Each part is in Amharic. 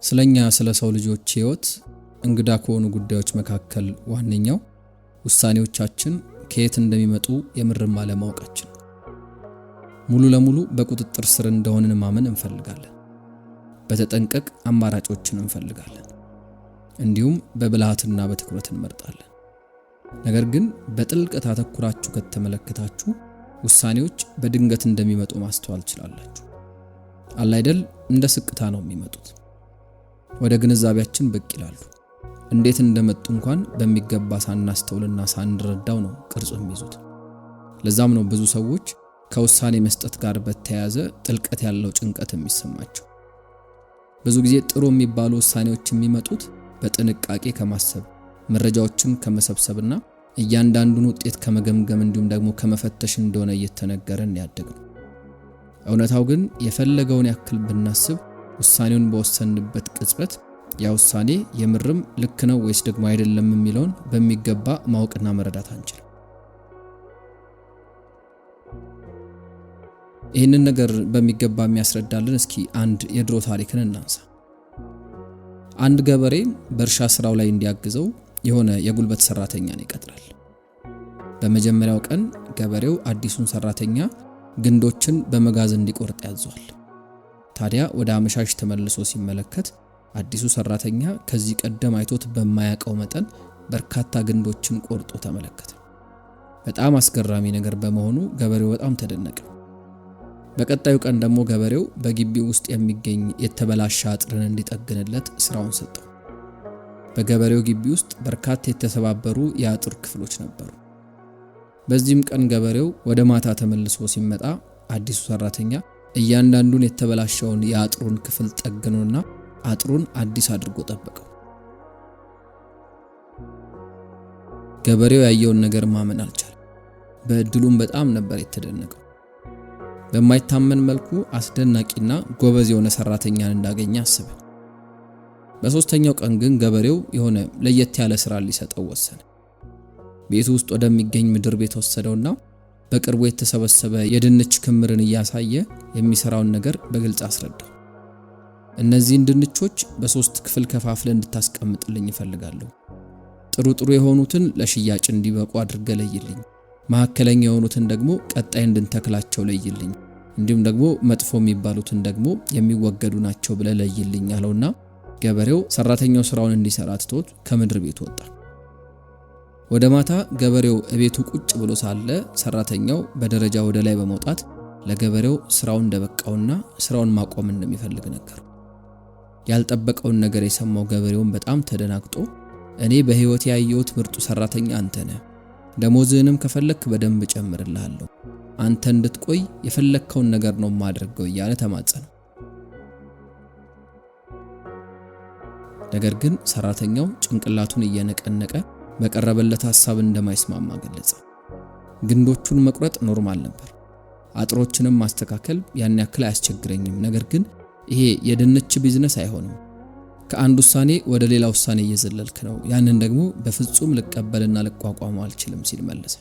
ስለኛ ስለ ሰው ልጆች ህይወት እንግዳ ከሆኑ ጉዳዮች መካከል ዋነኛው ውሳኔዎቻችን ከየት እንደሚመጡ የምርም አለማወቃችን። ሙሉ ለሙሉ በቁጥጥር ስር እንደሆነን ማመን እንፈልጋለን። በተጠንቀቅ አማራጮችን እንፈልጋለን። እንዲሁም በብልሃትና በትኩረት እንመርጣለን። ነገር ግን በጥልቀት አተኩራችሁ ከተመለከታችሁ ውሳኔዎች በድንገት እንደሚመጡ ማስተዋል ትችላላችሁ። አላይደል እንደ ስቅታ ነው የሚመጡት። ወደ ግንዛቤያችን ብቅ ይላሉ። እንዴት እንደመጡ እንኳን በሚገባ ሳናስተውልና ሳንረዳው ነው ቅርጹ የሚይዙት። ለዛም ነው ብዙ ሰዎች ከውሳኔ መስጠት ጋር በተያያዘ ጥልቀት ያለው ጭንቀት የሚሰማቸው። ብዙ ጊዜ ጥሩ የሚባሉ ውሳኔዎች የሚመጡት በጥንቃቄ ከማሰብ፣ መረጃዎችን ከመሰብሰብና እያንዳንዱን ውጤት ከመገምገም እንዲሁም ደግሞ ከመፈተሽ እንደሆነ እየተነገረን ያደግነው። እውነታው ግን የፈለገውን ያክል ብናስብ ውሳኔውን በወሰንበት ቅጽበት ያ ውሳኔ የምርም ልክ ነው ወይስ ደግሞ አይደለም የሚለውን በሚገባ ማወቅና መረዳት አንችልም። ይህንን ነገር በሚገባ የሚያስረዳልን እስኪ አንድ የድሮ ታሪክን እናንሳ። አንድ ገበሬ በእርሻ ስራው ላይ እንዲያግዘው የሆነ የጉልበት ሰራተኛን ይቀጥራል። በመጀመሪያው ቀን ገበሬው አዲሱን ሰራተኛ ግንዶችን በመጋዝ እንዲቆርጥ ያዘዋል። ታዲያ ወደ አመሻሽ ተመልሶ ሲመለከት አዲሱ ሰራተኛ ከዚህ ቀደም አይቶት በማያውቀው መጠን በርካታ ግንዶችን ቆርጦ ተመለከተ። በጣም አስገራሚ ነገር በመሆኑ ገበሬው በጣም ተደነቀ። በቀጣዩ ቀን ደግሞ ገበሬው በግቢው ውስጥ የሚገኝ የተበላሸ አጥርን እንዲጠግንለት ስራውን ሰጠው። በገበሬው ግቢ ውስጥ በርካታ የተሰባበሩ የአጥር ክፍሎች ነበሩ። በዚህም ቀን ገበሬው ወደ ማታ ተመልሶ ሲመጣ አዲሱ ሰራተኛ እያንዳንዱን የተበላሸውን የአጥሩን ክፍል ጠግኖና አጥሩን አዲስ አድርጎ ጠበቀው። ገበሬው ያየውን ነገር ማመን አልቻለም። በእድሉም በጣም ነበር የተደነቀው። በማይታመን መልኩ አስደናቂና ጎበዝ የሆነ ሰራተኛን እንዳገኘ አሰበ። በሶስተኛው ቀን ግን ገበሬው የሆነ ለየት ያለ ስራ ሊሰጠው ወሰነ። ቤቱ ውስጥ ወደሚገኝ ምድር ቤት ወሰደውና በቅርቡ የተሰበሰበ የድንች ክምርን እያሳየ የሚሰራውን ነገር በግልጽ አስረዳው። እነዚህን ድንቾች በሶስት ክፍል ከፋፍለ እንድታስቀምጥልኝ እፈልጋለሁ። ጥሩ የሆኑትን ለሽያጭ እንዲበቁ አድርገህ ለይልኝ፣ መካከለኛ የሆኑትን ደግሞ ቀጣይ እንድንተክላቸው ለይልኝ፣ እንዲሁም ደግሞ መጥፎ የሚባሉትን ደግሞ የሚወገዱ ናቸው ብለህ ለይልኝ አለውና ገበሬው ሰራተኛው ስራውን እንዲሰራ ትቶት ከምድር ቤት ወጣ። ወደ ማታ ገበሬው እቤቱ ቁጭ ብሎ ሳለ ሰራተኛው በደረጃ ወደ ላይ በመውጣት ለገበሬው ስራውን እንደበቃውና ስራውን ማቆም እንደሚፈልግ ነገር። ያልጠበቀውን ነገር የሰማው ገበሬውን በጣም ተደናግጦ እኔ በህይወት ያየሁት ምርጡ ሰራተኛ አንተ ነህ፣ ደሞዝህንም ከፈለክ በደንብ ጨምርልሃለሁ፣ አንተ እንድትቆይ የፈለከውን ነገር ነው ማድረገው እያለ ተማጸነው። ነገር ግን ሰራተኛው ጭንቅላቱን እየነቀነቀ በቀረበለት ሐሳብ እንደማይስማማ ገለጸ። ግንዶቹን መቁረጥ ኖርማል ነበር፣ አጥሮችንም ማስተካከል ያን ያክል አያስቸግረኝም፣ ነገር ግን ይሄ የድንች ቢዝነስ አይሆንም፣ ከአንድ ውሳኔ ወደ ሌላ ውሳኔ እየዘለልክ ነው፣ ያንን ደግሞ በፍጹም ልቀበልና ልቋቋመው አልችልም ሲል መለሰ።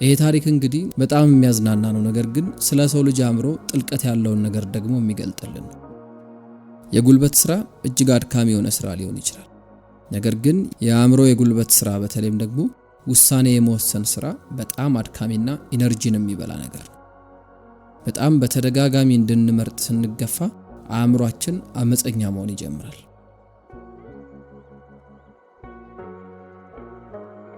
ይሄ ታሪክ እንግዲህ በጣም የሚያዝናና ነው፣ ነገር ግን ስለ ሰው ልጅ አእምሮ ጥልቀት ያለውን ነገር ደግሞ የሚገልጥልን ነው። የጉልበት ስራ እጅግ አድካሚ የሆነ ስራ ሊሆን ይችላል። ነገር ግን የአእምሮ የጉልበት ስራ በተለይም ደግሞ ውሳኔ የመወሰን ስራ በጣም አድካሚና ኢነርጂን የሚበላ ነገር ነው። በጣም በተደጋጋሚ እንድንመርጥ ስንገፋ አእምሮአችን አመፀኛ መሆን ይጀምራል።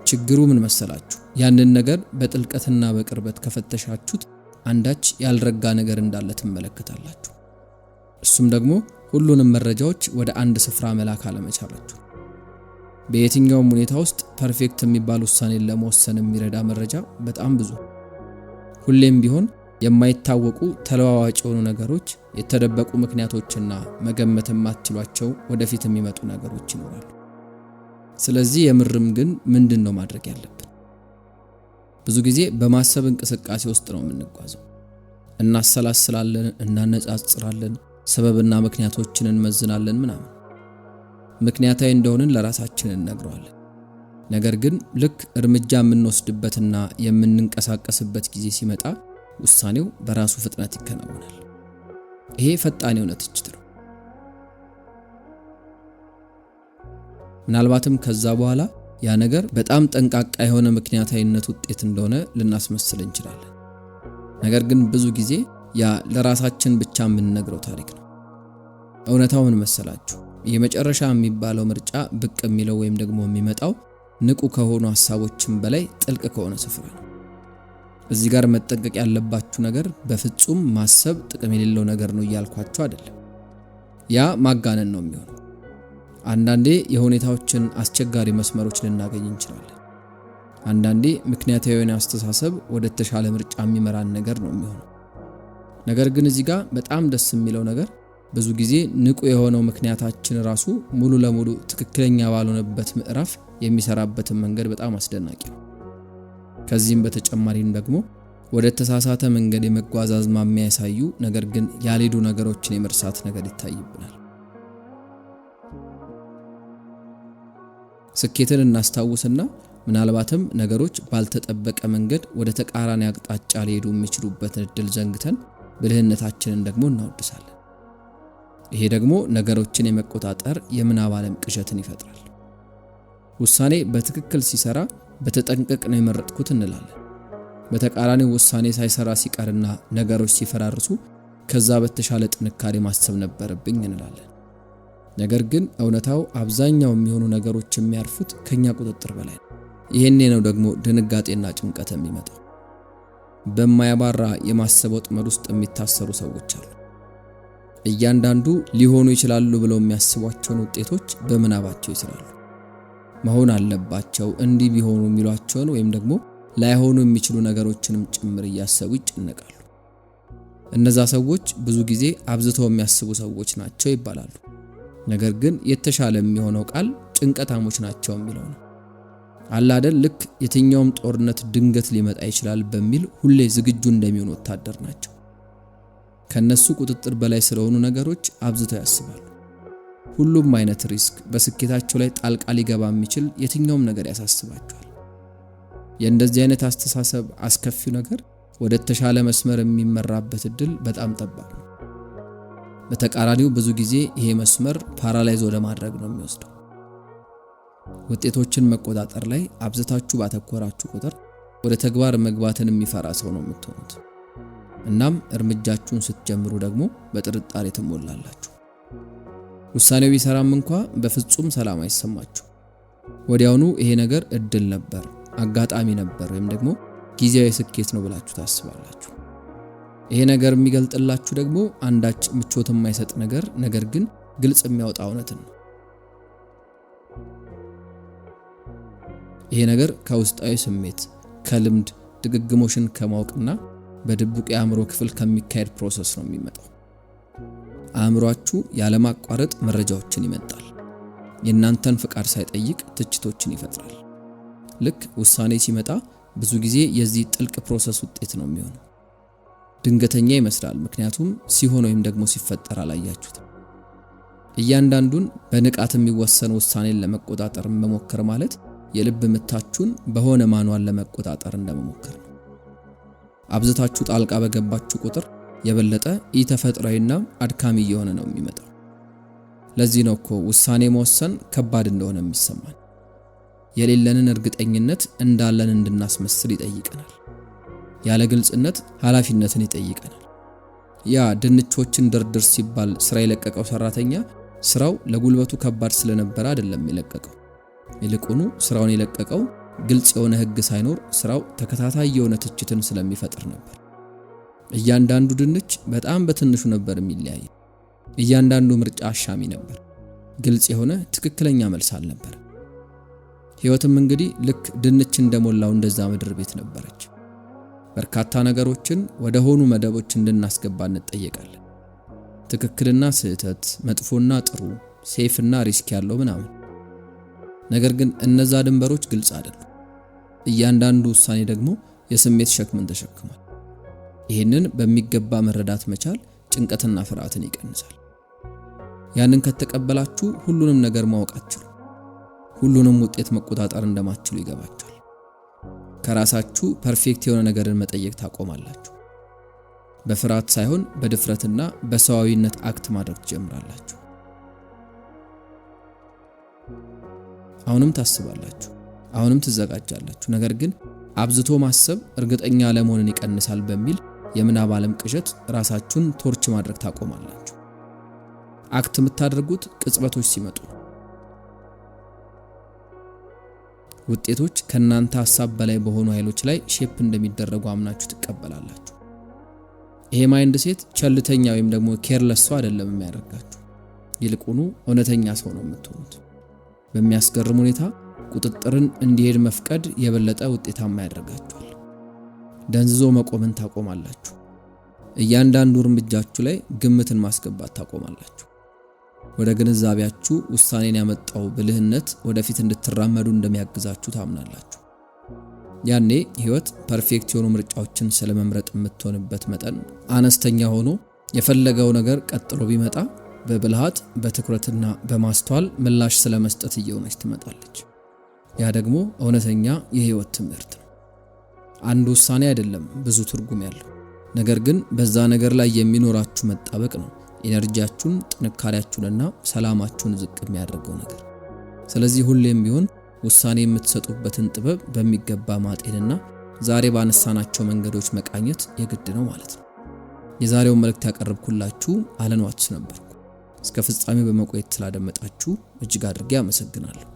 ችግሩ ምን መሰላችሁ? ያንን ነገር በጥልቀትና በቅርበት ከፈተሻችሁት አንዳች ያልረጋ ነገር እንዳለ ትመለከታላችሁ። እሱም ደግሞ ሁሉንም መረጃዎች ወደ አንድ ስፍራ መላክ አለመቻላችሁ። በየትኛውም ሁኔታ ውስጥ ፐርፌክት የሚባል ውሳኔን ለመወሰን የሚረዳ መረጃ በጣም ብዙ። ሁሌም ቢሆን የማይታወቁ ተለዋዋጭ የሆኑ ነገሮች፣ የተደበቁ ምክንያቶችና መገመት የማትችሏቸው ወደፊት የሚመጡ ነገሮች ይኖራሉ። ስለዚህ የምርም ግን ምንድነው ማድረግ ያለብን? ብዙ ጊዜ በማሰብ እንቅስቃሴ ውስጥ ነው የምንጓዘው። እናሰላስላለን፣ እናነጻጽራለን፣ ሰበብና ምክንያቶችን እንመዝናለን ምናምን። ምክንያታዊ እንደሆንን ለራሳችን እንነግረዋለን። ነገር ግን ልክ እርምጃ የምንወስድበትና የምንንቀሳቀስበት ጊዜ ሲመጣ ውሳኔው በራሱ ፍጥነት ይከናወናል። ይሄ ፈጣን የሆነ ትችት ነው። ምናልባትም ከዛ በኋላ ያ ነገር በጣም ጠንቃቃ የሆነ ምክንያታዊነት ውጤት እንደሆነ ልናስመስል እንችላለን። ነገር ግን ብዙ ጊዜ ያ ለራሳችን ብቻ የምንነግረው ታሪክ ነው። እውነታው ምን መሰላችሁ? የመጨረሻ የሚባለው ምርጫ ብቅ የሚለው ወይም ደግሞ የሚመጣው ንቁ ከሆኑ ሐሳቦችም በላይ ጥልቅ ከሆነ ስፍራ ነው። እዚህ ጋር መጠንቀቅ ያለባችሁ ነገር በፍጹም ማሰብ ጥቅም የሌለው ነገር ነው እያልኳችሁ አይደለም። ያ ማጋነን ነው የሚሆነው። አንዳንዴ የሁኔታዎችን አስቸጋሪ መስመሮች ልናገኝ እንችላለን። አንዳንዴ ምክንያታዊ የሆነ አስተሳሰብ ወደ ተሻለ ምርጫ የሚመራን ነገር ነው የሚሆነው። ነገር ግን እዚህ ጋር በጣም ደስ የሚለው ነገር ብዙ ጊዜ ንቁ የሆነው ምክንያታችን ራሱ ሙሉ ለሙሉ ትክክለኛ ባልሆነበት ምዕራፍ የሚሰራበትን መንገድ በጣም አስደናቂ ነው። ከዚህም በተጨማሪም ደግሞ ወደ ተሳሳተ መንገድ የመጓዝ አዝማሚያ ያሳዩ ነገር ግን ያልሄዱ ነገሮችን የመርሳት ነገር ይታይብናል። ስኬትን እናስታውስና ምናልባትም ነገሮች ባልተጠበቀ መንገድ ወደ ተቃራኒ አቅጣጫ ሊሄዱ የሚችሉበትን እድል ዘንግተን ብልህነታችንን ደግሞ እናወድሳለን። ይሄ ደግሞ ነገሮችን የመቆጣጠር የምናብ ዓለም ቅዠትን ይፈጥራል። ውሳኔ በትክክል ሲሰራ በተጠንቀቅ ነው የመረጥኩት እንላለን። በተቃራኒው ውሳኔ ሳይሰራ ሲቀርና ነገሮች ሲፈራርሱ ከዛ በተሻለ ጥንካሬ ማሰብ ነበረብኝ እንላለን። ነገር ግን እውነታው አብዛኛው የሚሆኑ ነገሮች የሚያርፉት ከኛ ቁጥጥር በላይ ነው። ይሄኔ ነው ደግሞ ድንጋጤና ጭንቀት የሚመጣው። በማያባራ የማሰብ ወጥመድ ውስጥ የሚታሰሩ ሰዎች አሉ። እያንዳንዱ ሊሆኑ ይችላሉ ብለው የሚያስቧቸውን ውጤቶች በምናባቸው ይስራሉ። መሆን አለባቸው እንዲህ ቢሆኑ የሚሏቸውን ወይም ደግሞ ላይሆኑ የሚችሉ ነገሮችንም ጭምር እያሰቡ ይጨነቃሉ። እነዛ ሰዎች ብዙ ጊዜ አብዝተው የሚያስቡ ሰዎች ናቸው ይባላሉ። ነገር ግን የተሻለ የሚሆነው ቃል ጭንቀታሞች ናቸው የሚለው ነው። አላደል ልክ የትኛውም ጦርነት ድንገት ሊመጣ ይችላል በሚል ሁሌ ዝግጁ እንደሚሆኑ ወታደር ናቸው። ከነሱ ቁጥጥር በላይ ስለሆኑ ነገሮች አብዝተው ያስባሉ። ሁሉም አይነት ሪስክ በስኬታቸው ላይ ጣልቃ ሊገባ የሚችል የትኛውም ነገር ያሳስባቸዋል። የእንደዚህ አይነት አስተሳሰብ አስከፊው ነገር ወደ ተሻለ መስመር የሚመራበት እድል በጣም ጠባብ ነው። በተቃራኒው ብዙ ጊዜ ይሄ መስመር ፓራላይዝ ወደ ማድረግ ነው የሚወስደው። ውጤቶችን መቆጣጠር ላይ አብዝታችሁ ባተኮራችሁ ቁጥር ወደ ተግባር መግባትን የሚፈራ ሰው ነው የምትሆኑት። እናም እርምጃችሁን ስትጀምሩ ደግሞ በጥርጣሬ ትሞላላችሁ። ውሳኔው ቢሰራም እንኳን በፍጹም ሰላም አይሰማችሁ። ወዲያውኑ ይሄ ነገር እድል ነበር፣ አጋጣሚ ነበር ወይም ደግሞ ጊዜያዊ ስኬት ነው ብላችሁ ታስባላችሁ። ይሄ ነገር የሚገልጥላችሁ ደግሞ አንዳች ምቾት የማይሰጥ ነገር ግን ግልጽ የሚያወጣ እውነትን ነው። ይሄ ነገር ከውስጣዊ ስሜት፣ ከልምድ ድግግሞሽን ከማወቅና በድብቅ የአእምሮ ክፍል ከሚካሄድ ፕሮሰስ ነው የሚመጣው። አእምሮአችሁ ያለማቋረጥ መረጃዎችን ይመጣል። የእናንተን ፍቃድ ሳይጠይቅ ትችቶችን ይፈጥራል። ልክ ውሳኔ ሲመጣ ብዙ ጊዜ የዚህ ጥልቅ ፕሮሰስ ውጤት ነው የሚሆነው። ድንገተኛ ይመስላል፣ ምክንያቱም ሲሆን ወይም ደግሞ ሲፈጠር አላያችሁትም። እያንዳንዱን በንቃት የሚወሰን ውሳኔን ለመቆጣጠር መሞከር ማለት የልብ ምታችሁን በሆነ ማንዋል ለመቆጣጠር እንደመሞከር ነው። አብዝታችሁ ጣልቃ በገባችሁ ቁጥር የበለጠ ኢተፈጥሯዊና አድካሚ እየሆነ ነው የሚመጣው። ለዚህ ነው እኮ ውሳኔ መወሰን ከባድ እንደሆነ የሚሰማን። የሌለንን እርግጠኝነት እንዳለን እንድናስመስል ይጠይቀናል። ያለ ግልጽነት ኃላፊነትን ይጠይቀናል። ያ ድንቾችን ድርድር ሲባል ስራ የለቀቀው ሰራተኛ ስራው ለጉልበቱ ከባድ ስለነበረ አይደለም የለቀቀው። ይልቁኑ ስራውን የለቀቀው ግልጽ የሆነ ህግ ሳይኖር ስራው ተከታታይ የሆነ ትችትን ስለሚፈጥር ነበር። እያንዳንዱ ድንች በጣም በትንሹ ነበር የሚለያይ። እያንዳንዱ ምርጫ አሻሚ ነበር። ግልጽ የሆነ ትክክለኛ መልስ አልነበር። ህይወትም እንግዲህ ልክ ድንች እንደሞላው እንደዛ ምድር ቤት ነበረች። በርካታ ነገሮችን ወደ ሆኑ መደቦች እንድናስገባ እንጠየቃለን። ትክክልና ስህተት፣ መጥፎና ጥሩ፣ ሴፍና ሪስክ ያለው ምናምን። ነገር ግን እነዛ ድንበሮች ግልጽ አይደሉም። እያንዳንዱ ውሳኔ ደግሞ የስሜት ሸክምን ተሸክሟል። ይህንን በሚገባ መረዳት መቻል ጭንቀትና ፍርሃትን ይቀንሳል። ያንን ከተቀበላችሁ ሁሉንም ነገር ማወቅ አትችሉ። ሁሉንም ውጤት መቆጣጠር እንደማትችሉ ይገባችኋል። ከራሳችሁ ፐርፌክት የሆነ ነገርን መጠየቅ ታቆማላችሁ። በፍርሃት ሳይሆን በድፍረትና በሰዋዊነት አክት ማድረግ ትጀምራላችሁ። አሁንም ታስባላችሁ፣ አሁንም ትዘጋጃላችሁ። ነገር ግን አብዝቶ ማሰብ እርግጠኛ ለመሆንን ይቀንሳል በሚል የምናብ ዓለም ቅዠት ራሳችሁን ቶርች ማድረግ ታቆማላችሁ። አክት የምታደርጉት ቅጽበቶች ሲመጡ፣ ውጤቶች ከናንተ ሐሳብ በላይ በሆኑ ኃይሎች ላይ ሼፕ እንደሚደረጉ አምናችሁ ትቀበላላችሁ። ይሄ ማይንድ ሴት ቸልተኛ ወይም ደግሞ ኬርለስ ሰው አይደለም የሚያደርጋችሁ፣ ይልቁኑ እውነተኛ ሰው ነው የምትሆኑት። በሚያስገርም ሁኔታ ቁጥጥርን እንዲሄድ መፍቀድ የበለጠ ውጤታማ ያደርጋችኋል። ደንዝዞ መቆምን ታቆማላችሁ። እያንዳንዱ እርምጃችሁ ላይ ግምትን ማስገባት ታቆማላችሁ። ወደ ግንዛቤያችሁ ውሳኔን ያመጣው ብልህነት ወደፊት እንድትራመዱ እንደሚያግዛችሁ ታምናላችሁ። ያኔ ህይወት ፐርፌክት የሆኑ ምርጫዎችን ስለመምረጥ የምትሆንበት መጠን አነስተኛ ሆኖ የፈለገው ነገር ቀጥሎ ቢመጣ በብልሃት በትኩረትና በማስተዋል ምላሽ ስለመስጠት እየሆነች ትመጣለች። ያ ደግሞ እውነተኛ የህይወት ትምህርት ነው። አንድ ውሳኔ አይደለም ብዙ ትርጉም ያለው፣ ነገር ግን በዛ ነገር ላይ የሚኖራችሁ መጣበቅ ነው ኢነርጂያችሁን፣ ጥንካሬያችሁንና ሰላማችሁን ዝቅ የሚያደርገው ነገር። ስለዚህ ሁሌም ቢሆን ውሳኔ የምትሰጡበትን ጥበብ በሚገባ ማጤንና ዛሬ ባነሳናቸው መንገዶች መቃኘት የግድ ነው ማለት ነው። የዛሬው መልእክት ያቀርብኩላችሁ አለን ዋትስ ነበርኩ። እስከ ፍጻሜው በመቆየት ስላደመጣችሁ እጅግ አድርጌ አመሰግናለሁ።